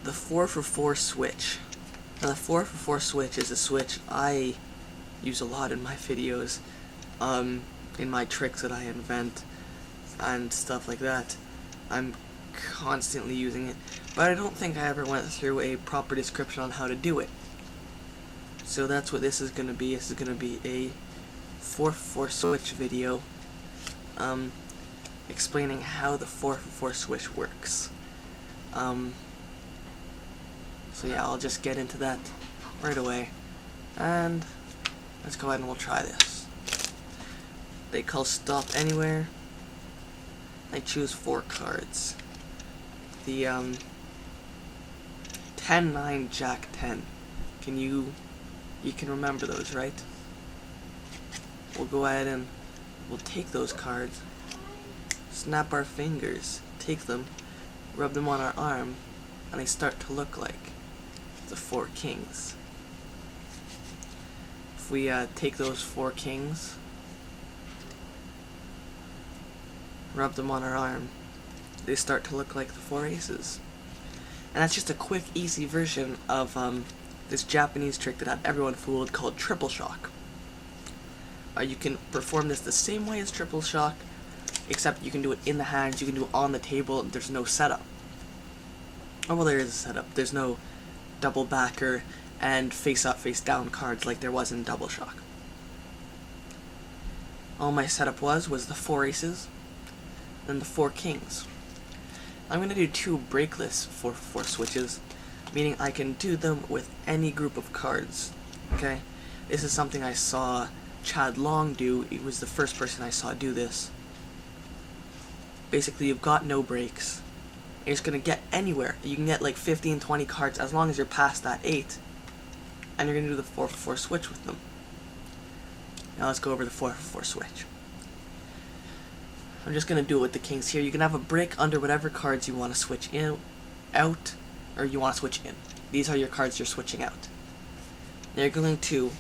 the 4-for-4 switch. Now the 4-for-4 switch is a switch I use a lot in my videos, in my tricks that I invent and stuff like that. I'm constantly using it, but I don't think I ever went through a proper description on how to do it. So that's what this is going to be. This is going to be a 4-for-4 switch video, explaining how the 4-for-4 switch works. So yeah, I'll just get into that right away, and let's go ahead and we'll try this. They call stop anywhere. I choose 4 cards. The 10-9 Jack 10. You can remember those, right? We'll go ahead and we'll take those cards, snap our fingers, take them, rub them on our arm, and they start to look like the 4 kings. If we take those 4 kings, rub them on our arm, they start to look like the 4 aces. And that's just a quick, easy version of this Japanese trick that had everyone fooled called triple shock. You can perform this the same way as triple shock, except you can do it in the hands, you can do it on the table, and there's no setup. Oh, well, there is a setup. There's no double backer and face up, face down cards like there was in double shock. All my setup was the 4 aces, and the 4 kings. I'm going to do 2 breakless 4-for-4 switches, meaning I can do them with any group of cards. Okay? This is something I saw Chad Long do. He was the first person I saw do this. Basically, you've got no breaks. You're just going to get anywhere. You can get like 15, 20 cards as long as you're past that 8. And you're going to do the 4-for-4 switch with them. Now let's go over the 4-for-4 switch. I'm just going to do it with the kings here. You can have a break under whatever cards you want to switch in, out, or you want to switch in. These are your cards you're switching out. Now you're going to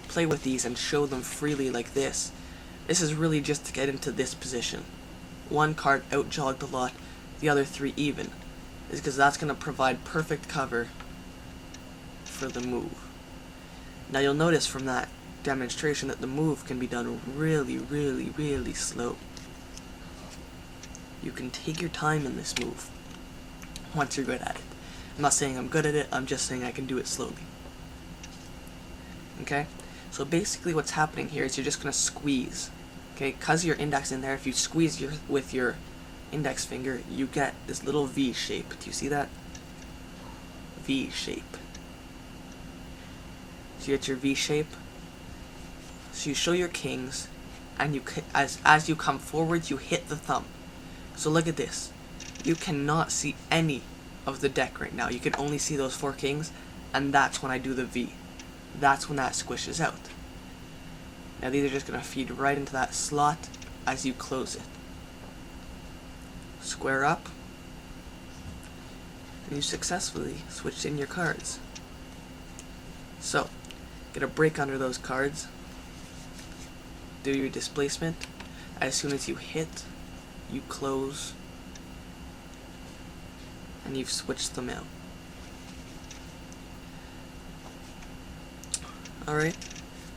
play with these and show them freely like this. This is really just to get into this position. 1 card out-jogged a lot, the other 3 even. Is because that's going to provide perfect cover for the move. Now you'll notice from that demonstration that the move can be done really, really, really slow. You can take your time in this move once you're good at it. I'm not saying I'm good at it, I'm just saying I can do it slowly. Okay? So basically what's happening here is you're just going to squeeze. Okay? Because your index in there, if you squeeze with your index finger, you get this little V shape. Do you see that? V shape. So you get your V shape. So you show your kings, and as you come forward, you hit the thumb. So look at this. You cannot see any of the deck right now. You can only see those 4 kings, and that's when I do the V. That's when that squishes out. Now these are just going to feed right into that slot as you close it. Square up, and you successfully switched in your cards. So, get a break under those cards, do your displacement. As soon as you hit, you close, and you've switched them out. Alright,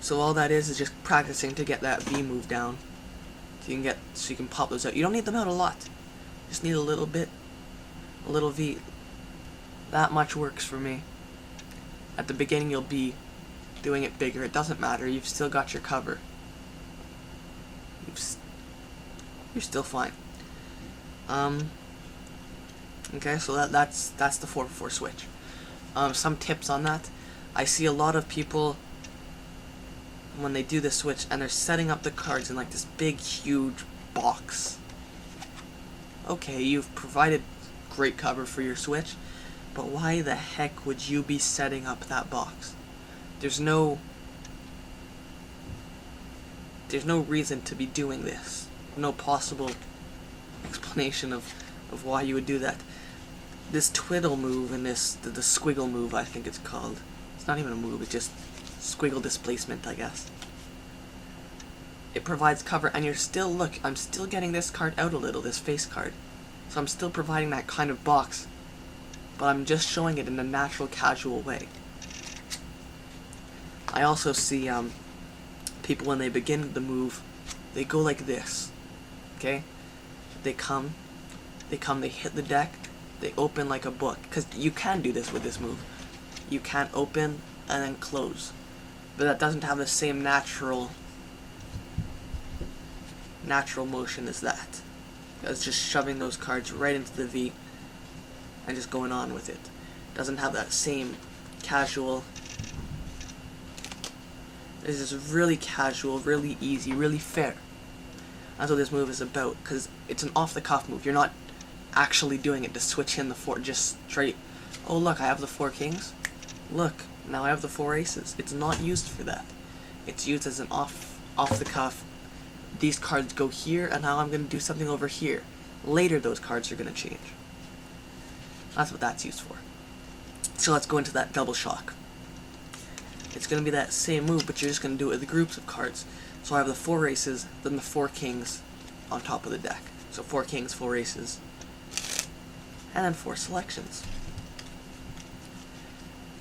so all that is just practicing to get that V move down, so you can pop those out. You don't need them out a lot, just need a little bit, a little V. That much works for me. At the beginning you'll be doing it bigger, it doesn't matter, you've still got your cover. You're still fine. Okay, so that's the 4-for-4 switch. Some tips on that. I see a lot of people when they do the switch and they're setting up the cards in like this big huge box. Okay, you've provided great cover for your switch, but why the heck would you be setting up that box? There's no reason to be doing this. No possible explanation of why you would do that. This twiddle move and the squiggle move, I think it's called. It's not even a move, it's just squiggle displacement, I guess. It provides cover, and look, I'm still getting this card out a little, this face card. So I'm still providing that kind of box but I'm just showing it in a natural, casual way. I also see people when they begin the move, they go like this, okay? They come, they hit the deck, they open like a book, because you can do this with this move. You can open and then close, but that doesn't have the same natural motion as that. It's just shoving those cards right into the V and just going on with it. Doesn't have that same casual. This is really casual, really easy, really fair. That's what this move is about, because it's an off-the-cuff move. You're not actually doing it to switch in the four, just straight, oh look, I have the 4 kings. Look, now I have the 4 aces. It's not used for that. It's used as an off-the-cuff, these cards go here, and now I'm going to do something over here. Later those cards are going to change. That's what that's used for. So let's go into that double shock. It's going to be that same move, but you're just going to do it with groups of cards. So I have the 4 aces, then the 4 kings on top of the deck. So 4 kings, 4 aces, and then 4 selections.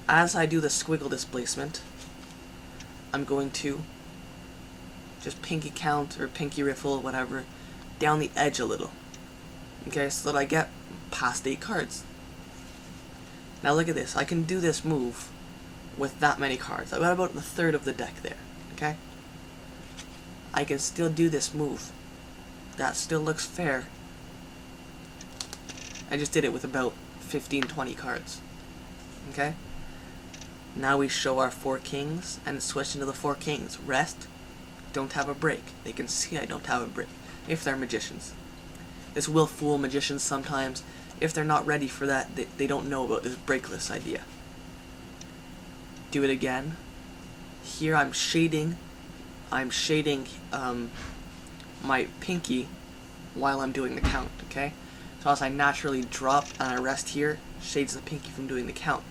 As I do the squiggle displacement, I'm going to just pinky count or pinky riffle, whatever, down the edge a little. Okay, so that I get past 8 cards. Now look at this. I can do this move with that many cards. I've got about the third of the deck there. Okay? I can still do this move. That still looks fair. I just did it with about 15, 20 cards. Okay? Now we show our 4 kings and switch into the 4 kings. Rest. Don't have a break. They can see I don't have a break. If they're magicians. This will fool magicians sometimes. If they're not ready for that, they don't know about this breakless idea. Do it again. Here I'm shading my pinky while I'm doing the count, okay? So as I naturally drop and I rest here, shades the pinky from doing the count.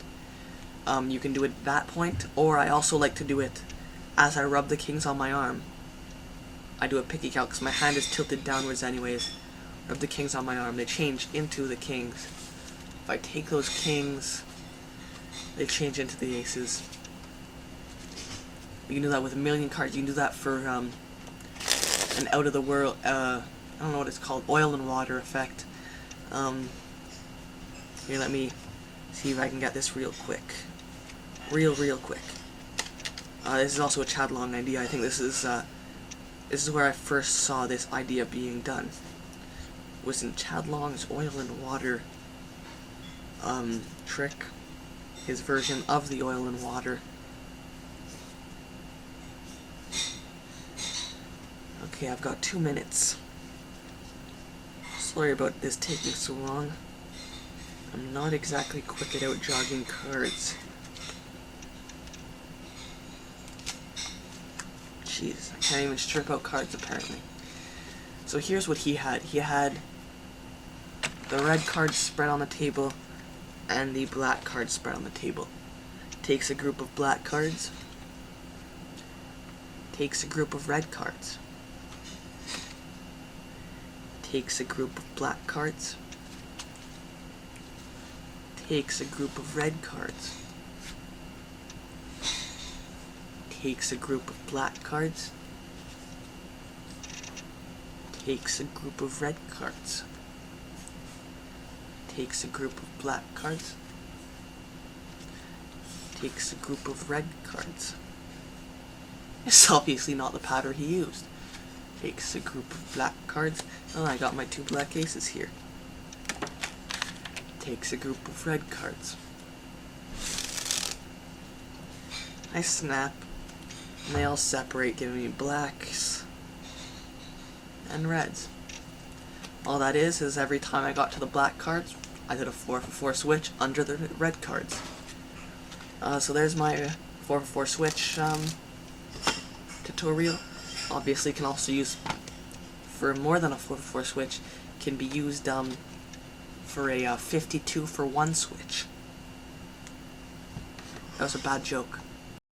You can do it at that point, or I also like to do it as I rub the kings on my arm. I do a pinky count because my hand is tilted downwards anyways. Rub the kings on my arm, they change into the kings. If I take those kings, they change into the aces. You can do that with a million cards. You can do that for an out of the world, I don't know what it's called, oil and water effect. Here, let me see if I can get this real quick. Real quick. This is also a Chad Long idea. I think this is where I first saw this idea being done. It was in Chad Long's oil and water trick. His version of the oil and water. Okay, I've got 2 minutes. Sorry about this taking so long. I'm not exactly quick at out jogging cards. Jeez, I can't even strip out cards apparently. So here's what he had. He had the red cards spread on the table and the black cards spread on the table. Takes a group of black cards. Takes a group of red cards. Takes a group of black cards. Takes a group of red cards. Takes a group of black cards. Takes a group of red cards. Takes a group of black cards. Takes a group of red cards. It's obviously not the pattern he used. Takes a group of black cards. Oh, I got my 2 black aces here. Takes a group of red cards. I snap, and they all separate, giving me blacks and reds. All that is every time I got to the black cards, I did a 4-for-4 switch under the red cards. So there's my 4-for-4 switch tutorial. Obviously can also use for more than a 4-for-4 switch, can be used for a 52-for-1 switch. That was a bad joke.